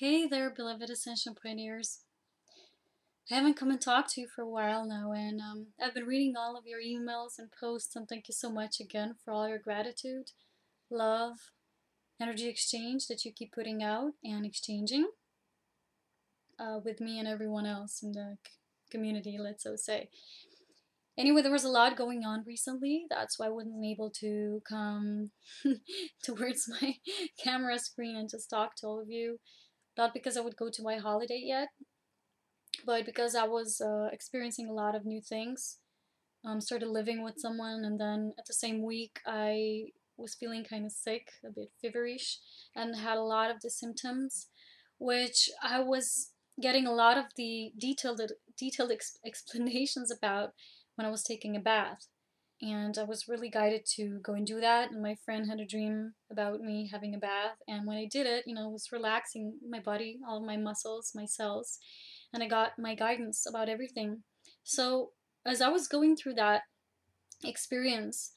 Hey there, beloved Ascension pioneers. I haven't come and talked to you for a while now, and I've been reading all of your emails and posts, and thank you so much again for all your gratitude, love, energy exchange that you keep putting out and exchanging with me and everyone else in the community, let's so say. Anyway, there was a lot going on recently. That's why I wasn't able to come towards my camera screen and just talk to all of you. Not because I would go to my holiday yet, but because I was experiencing a lot of new things. Started living with someone, and then at the same week, I was feeling kind of sick, a bit feverish, and had a lot of the symptoms, which I was getting a lot of the detailed explanations about when I was taking a bath. And I was really guided to go and do that. And my friend had a dream about me having a bath. And when I did it, it was relaxing my body, all of my muscles, my cells, and I got my guidance about everything. So as I was going through that experience,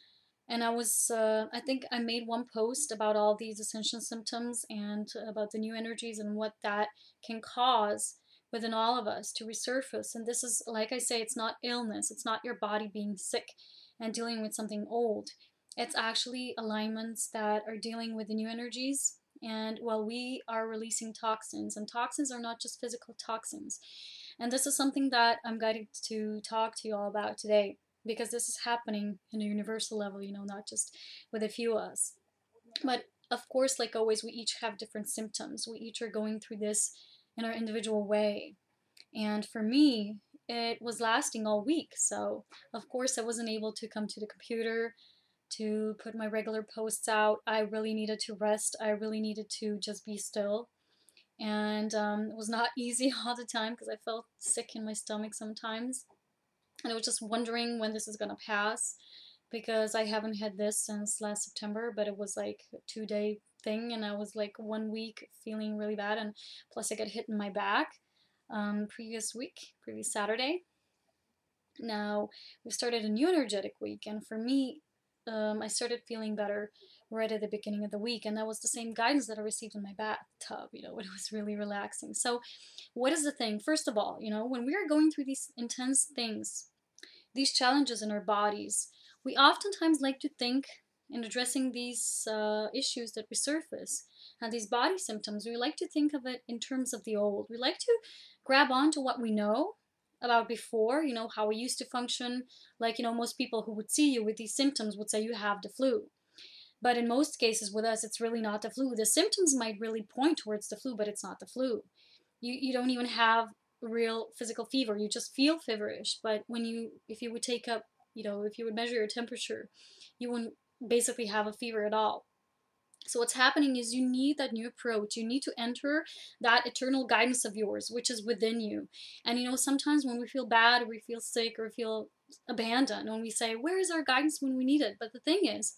and I think I made one post about all these ascension symptoms and about the new energies and what that can cause within all of us to resurface. And this is, like I say, it's not illness, it's not your body being sick and dealing with something old. It's actually alignments that are dealing with the new energies. And while we are releasing toxins, and toxins are not just physical toxins. And this is something that I'm guided to talk to you all about today, because this is happening in a universal level, not just with a few of us. But of course, like always, we each have different symptoms. We each are going through this in our individual way. And for me, it was lasting all week. So, of course, I wasn't able to come to the computer to put my regular posts out. I really needed to rest. I really needed to just be still. And it was not easy all the time because I felt sick in my stomach sometimes. And I was just wondering when this is going to pass, because I haven't had this since last September, but it was like a 2-day thing. And I was like 1 week feeling really bad. And plus I got hit in my back previous Saturday. Now we started a new energetic week, and for me, I started feeling better right at the beginning of the week, and that was the same guidance that I received in my bathtub. It was really relaxing. So, what is the thing? First of all, when we are going through these intense things, these challenges in our bodies, we oftentimes like to think in addressing these issues that resurface and these body symptoms, we like to think of it in terms of the old. We like to grab onto what we know about before, how we used to function. Like, most people who would see you with these symptoms would say you have the flu. But in most cases with us, it's really not the flu. The symptoms might really point towards the flu, but it's not the flu. You don't even have real physical fever. You just feel feverish. But if you would take up, if you would measure your temperature, you wouldn't basically have a fever at all. So what's happening is you need that new approach. You need to enter that eternal guidance of yours, which is within you. And sometimes when we feel bad or we feel sick or feel abandoned, when we say, where is our guidance when we need it? But the thing is,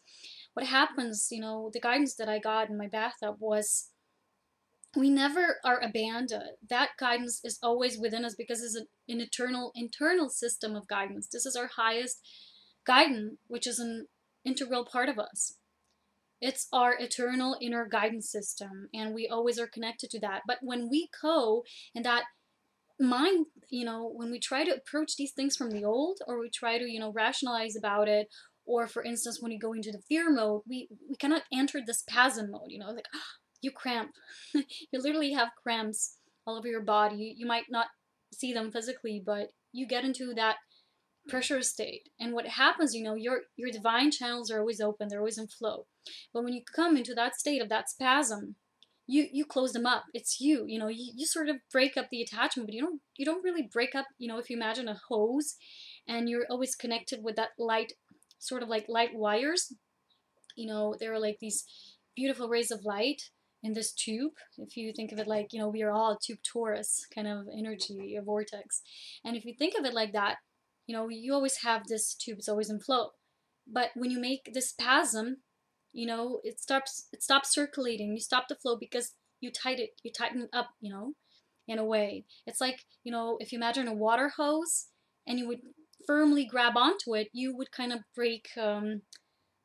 what happens, the guidance that I got in my bathtub was, we never are abandoned. That guidance is always within us because it's an internal system of guidance. This is our highest guidance, which is an integral part of us. It's our eternal inner guidance system, and we always are connected to that. But when we go in that mind, when we try to approach these things from the old, or we try to, rationalize about it, or for instance, when you go into the fear mode, we cannot enter the spasm mode, like, you cramp. You literally have cramps all over your body. You might not see them physically, but you get into that pressure state. And what happens, your divine channels are always open, they're always in flow. But when you come into that state of that spasm, you close them up. It's you sort of break up the attachment, but you don't really break up, if you imagine a hose and you're always connected with that light, sort of like light wires. There are like these beautiful rays of light in this tube. If you think of it like, we are all a tube torus kind of energy, a vortex. And if you think of it like that, you always have this tube, it's always in flow. But when you make this spasm, it stops circulating. You stop the flow because you tighten it up, in a way. It's like, if you imagine a water hose and you would firmly grab onto it, you would kind of break the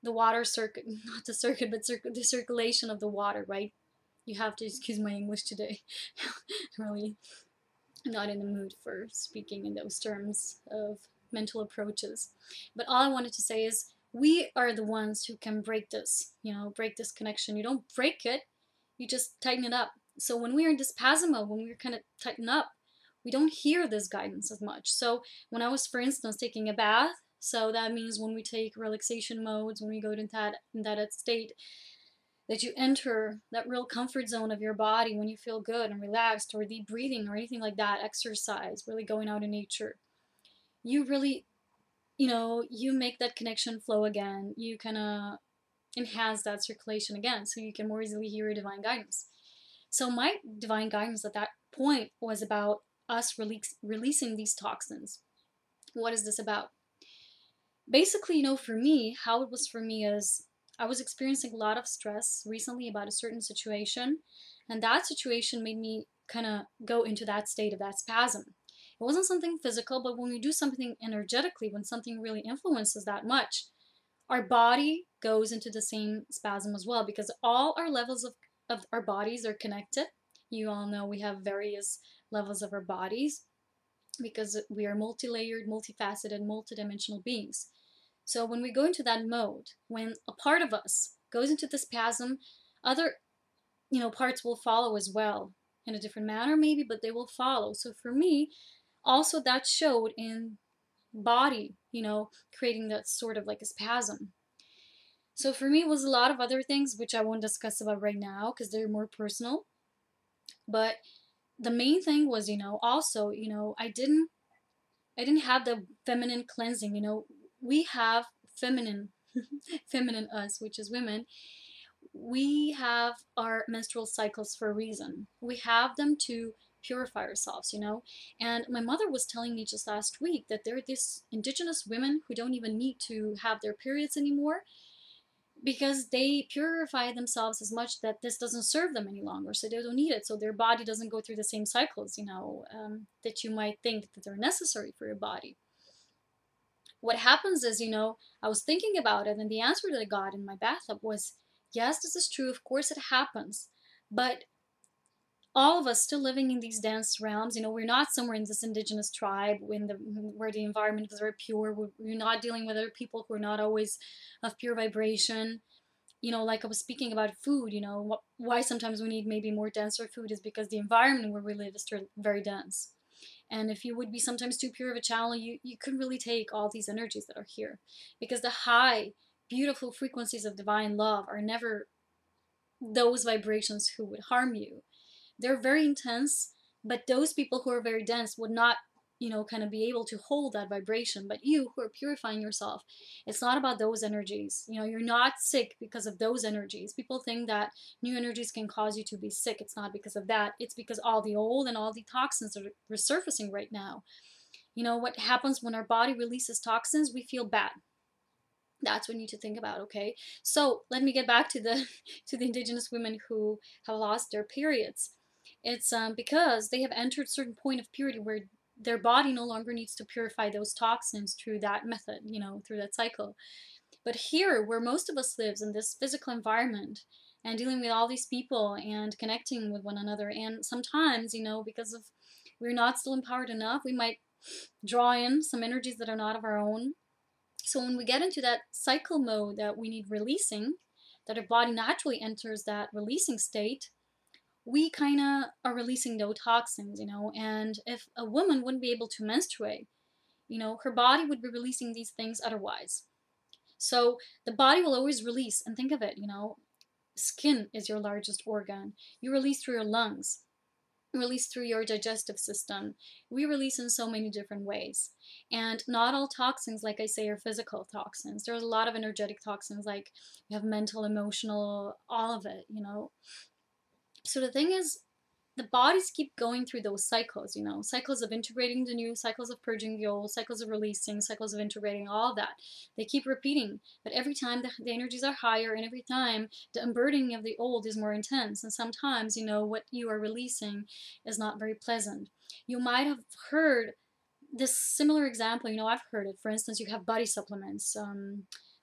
water circuit, not the circuit, but the circulation of the water, right? You have to excuse my English today. Really not in the mood for speaking in those terms of mental approaches. But all I wanted to say is we are the ones who can break this, break this connection. You don't break it, you just tighten it up. So when we're in this spasm mode, when we're kind of tighten up, we don't hear this guidance as much. So when I was, for instance, taking a bath, so that means when we take relaxation modes, when we go to that state, that you enter that real comfort zone of your body when you feel good and relaxed, or deep breathing or anything like that, exercise, really going out in nature, you really, you make that connection flow again. You kind of enhance that circulation again so you can more easily hear your divine guidance. So my divine guidance at that point was about us releasing these toxins. What is this about? Basically, for me, how it was for me is I was experiencing a lot of stress recently about a certain situation, and that situation made me kind of go into that state of that spasm. It wasn't something physical, but when we do something energetically, when something really influences that much, our body goes into the same spasm as well, because all our levels of our bodies are connected. You all know we have various levels of our bodies because we are multi-layered, multifaceted, multidimensional beings. So when we go into that mode, when a part of us goes into the spasm, other parts will follow as well, in a different manner maybe, but they will follow. So for me, also that showed in body, creating that sort of like a spasm. So for me, it was a lot of other things which I won't discuss about right now because they're more personal. But the main thing was, also, I didn't have the feminine cleansing. We have feminine, feminine us, which is women. We have our menstrual cycles for a reason. We have them to purify ourselves, And my mother was telling me just last week that there are these indigenous women who don't even need to have their periods anymore because they purify themselves as much that this doesn't serve them any longer, so they don't need it, so their body doesn't go through the same cycles, that you might think that they're necessary for your body. What happens is, I was thinking about it, and the answer that I got in my bathtub was, yes, this is true, of course it happens, but all of us still living in these dense realms, we're not somewhere in this indigenous tribe where the environment was very pure. We're not dealing with other people who are not always of pure vibration. Like I was speaking about food, why sometimes we need maybe more denser food is because the environment where we live is still very dense. And if you would be sometimes too pure of a channel, you couldn't really take all these energies that are here. Because the high, beautiful frequencies of divine love are never those vibrations who would harm you. They're very intense, but those people who are very dense would not, kind of be able to hold that vibration. But you who are purifying yourself, it's not about those energies. You're not sick because of those energies. People think that new energies can cause you to be sick. It's not because of that. It's because all the old and all the toxins are resurfacing right now. What happens when our body releases toxins? We feel bad. That's what you need to think about, okay? So let me get back to the to the indigenous women who have lost their periods. It's because they have entered a certain point of purity where their body no longer needs to purify those toxins through that method, through that cycle. But here, where most of us lives in this physical environment and dealing with all these people and connecting with one another, and sometimes, because of we're not still empowered enough, we might draw in some energies that are not of our own. So when we get into that cycle mode that we need releasing, that our body naturally enters that releasing state, we kind of are releasing those toxins, and if a woman wouldn't be able to menstruate, her body would be releasing these things otherwise. So the body will always release, and think of it, skin is your largest organ. You release through your lungs, release through your digestive system. We release in so many different ways. And not all toxins, like I say, are physical toxins. There's a lot of energetic toxins, like you have mental, emotional, all of it, So the thing is, the bodies keep going through those cycles, cycles of integrating the new, cycles of purging the old, cycles of releasing, cycles of integrating, all of that. They keep repeating, but every time the energies are higher, and every time the unburdening of the old is more intense, and sometimes, what you are releasing is not very pleasant. You might have heard this similar example, I've heard it. For instance, you have body supplements,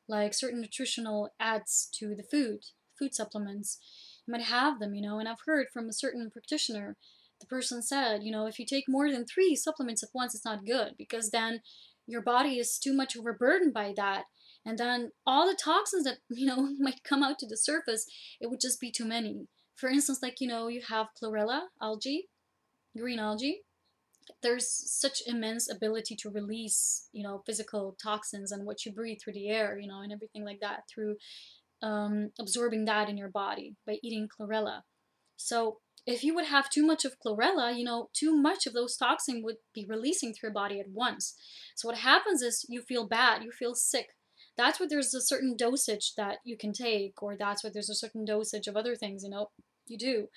like certain nutritional adds to the food supplements. You might have them, and I've heard from a certain practitioner, the person said, if you take more than 3 supplements at once, it's not good, because then your body is too much overburdened by that. And then all the toxins that, might come out to the surface, it would just be too many. For instance, like, you have chlorella, algae, green algae. There's such immense ability to release, physical toxins and what you breathe through the air, and everything like that through absorbing that in your body by eating chlorella. So if you would have too much of chlorella, too much of those toxins would be releasing through your body at once. So what happens is you feel bad, you feel sick. That's where there's a certain dosage that you can take, or that's where there's a certain dosage of other things, you do.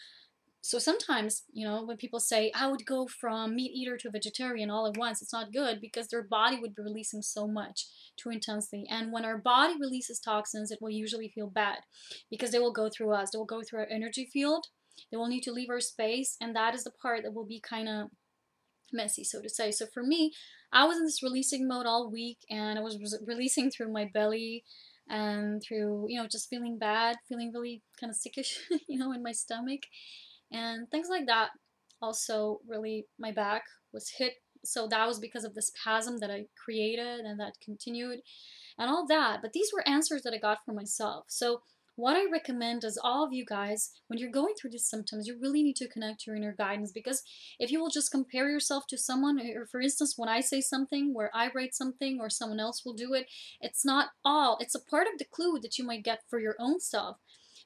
So sometimes, when people say, I would go from meat eater to vegetarian all at once, it's not good, because their body would be releasing so much too intensely. And when our body releases toxins, it will usually feel bad, because they will go through us. They will go through our energy field. They will need to leave our space. And that is the part that will be kind of messy, so to say. So for me, I was in this releasing mode all week, and I was releasing through my belly and through, just feeling bad, feeling really kind of sickish, in my stomach and things like that. Also, really, my back was hit. So that was because of the spasm that I created and that continued and all that. But these were answers that I got for myself. So what I recommend is all of you guys, when you're going through these symptoms, you really need to connect to your inner guidance, because if you will just compare yourself to someone, or for instance, when I say something, where I write something or someone else will do it, it's not all. It's a part of the clue that you might get for your own self.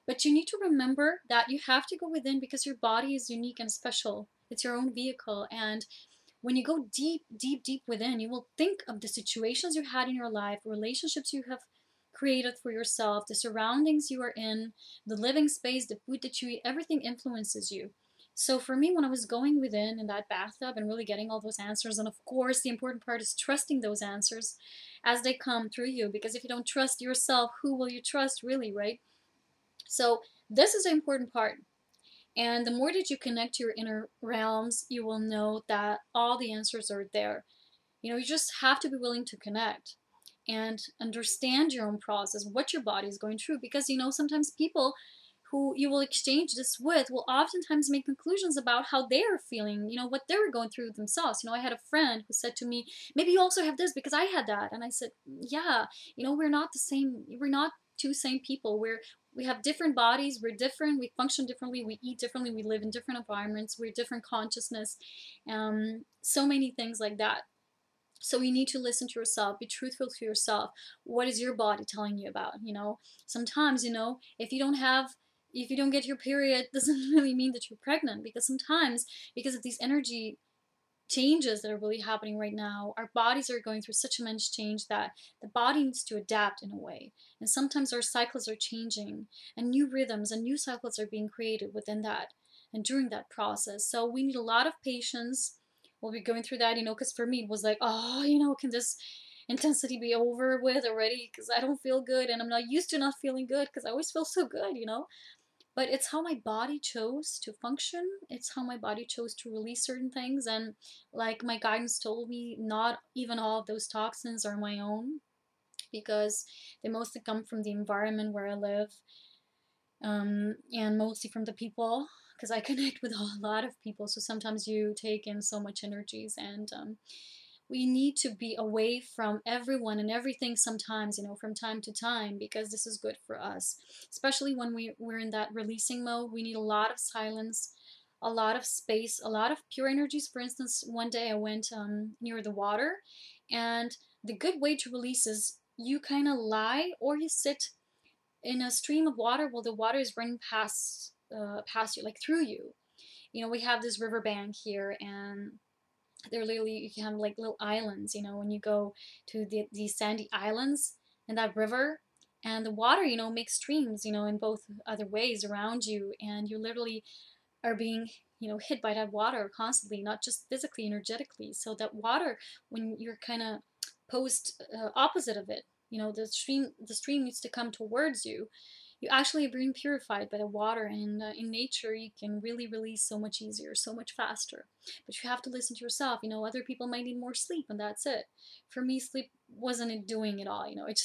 But you need to remember that you have to go within, because your body is unique and special. It's your own vehicle. And when you go deep, deep, deep within, you will think of the situations you had in your life, relationships you have created for yourself, the surroundings you are in, the living space, the food that you eat, everything influences you. So for me, when I was going within in that bathtub and really getting all those answers, and of course, the important part is trusting those answers as they come through you, because if you don't trust yourself, who will you trust really, right? So this is the important part. And the more that you connect to your inner realms, you will know that all the answers are there. You just have to be willing to connect and understand your own process, what your body is going through. Because, sometimes people who you will exchange this with will oftentimes make conclusions about how they are feeling, what they were going through themselves. I had a friend who said to me, maybe you also have this because I had that. And I said, yeah, we're not the same. We're not two same people. We have different bodies, we're different, we function differently, we eat differently, we live in different environments, we're different consciousness, so many things like that. So you need to listen to yourself, be truthful to yourself. What is your body telling you about? Sometimes, if you don't get your period, doesn't really mean that you're pregnant, because sometimes, because of these energy changes that are really happening right now, our bodies are going through such immense change that the body needs to adapt in a way. And sometimes our cycles are changing, and new rhythms and new cycles are being created within that and during that process. So we need a lot of patience. We'll be going through that, because for me it was like, oh, can this intensity be over with already? Because I don't feel good, and I'm not used to not feeling good, because I always feel so good. But it's how my body chose to function. It's how my body chose to release certain things. And like my guidance told me, not even all of those toxins are my own, because they mostly come from the environment where I live, and mostly from the people, because I connect with a lot of people. So sometimes you take in so much energies, and we need to be away from everyone and everything sometimes, from time to time, because this is good for us. Especially when we're in that releasing mode, we need a lot of silence, a lot of space, a lot of pure energies. For instance, one day I went near the water, and the good way to release is you kind of lie or you sit in a stream of water while the water is running past you, like through you. We have this riverbank here, and they're literally, you can have like little islands, when you go to these sandy islands and that river, and the water, makes streams, in both other ways around you, and you literally are being, hit by that water constantly, not just physically, energetically. So that water, when you're kind of post opposite of it, the stream needs to come towards you. You actually are being purified by the water, and in nature you can really release so much easier, so much faster. But you have to listen to yourself. Other people might need more sleep, and that's it. For me, sleep wasn't doing it all. It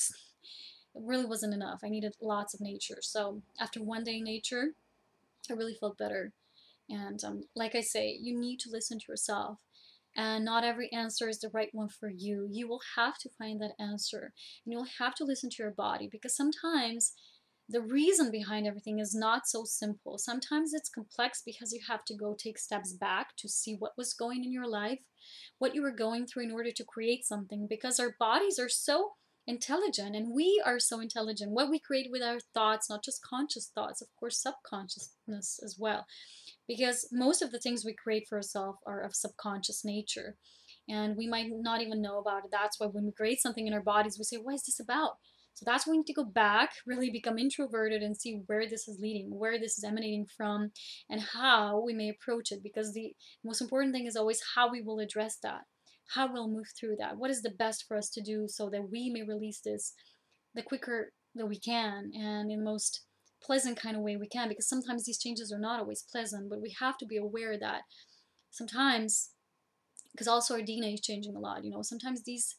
really wasn't enough. I needed lots of nature. So after one day in nature, I really felt better. And like I say, you need to listen to yourself. And not every answer is the right one for you. You will have to find that answer. And you'll have to listen to your body, because sometimes the reason behind everything is not so simple. Sometimes it's complex because you have to go take steps back to see what was going in your life, what you were going through in order to create something, because our bodies are so intelligent and we are so intelligent. What we create with our thoughts, not just conscious thoughts, of course, subconsciousness as well, because most of the things we create for ourselves are of subconscious nature and we might not even know about it. That's why when we create something in our bodies, we say, what is this about? So that's when we need to go back, really become introverted and see where this is leading, where this is emanating from, and how we may approach it. Because the most important thing is always how we will address that, how we'll move through that. What is the best for us to do so that we may release this the quicker that we can and in the most pleasant kind of way we can, because sometimes these changes are not always pleasant, but we have to be aware that sometimes, because also our DNA is changing a lot, sometimes these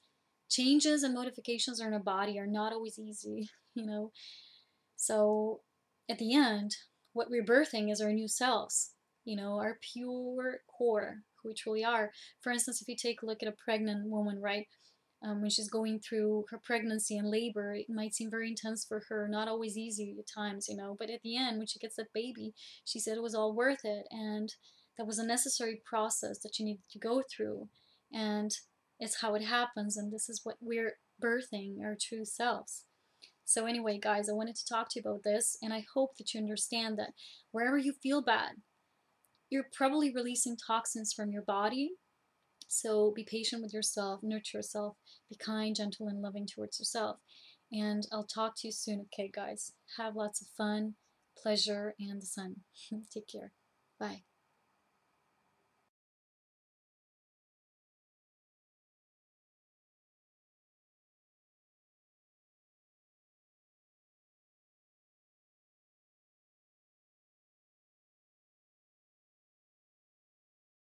changes and modifications in our body are not always easy, so at the end, what we're birthing is our new selves, our pure core, who we truly are. For instance, if you take a look at a pregnant woman, right? When she's going through her pregnancy and labor, it might seem very intense for her, not always easy at times, but at the end, when she gets that baby, she said it was all worth it, and that was a necessary process that she needed to go through, and it's how it happens, and this is what we're birthing, our true selves. So anyway, guys, I wanted to talk to you about this, and I hope that you understand that wherever you feel bad, you're probably releasing toxins from your body. So be patient with yourself, nurture yourself, be kind, gentle, and loving towards yourself. And I'll talk to you soon, okay, guys? Have lots of fun, pleasure, and the sun. Take care. Bye.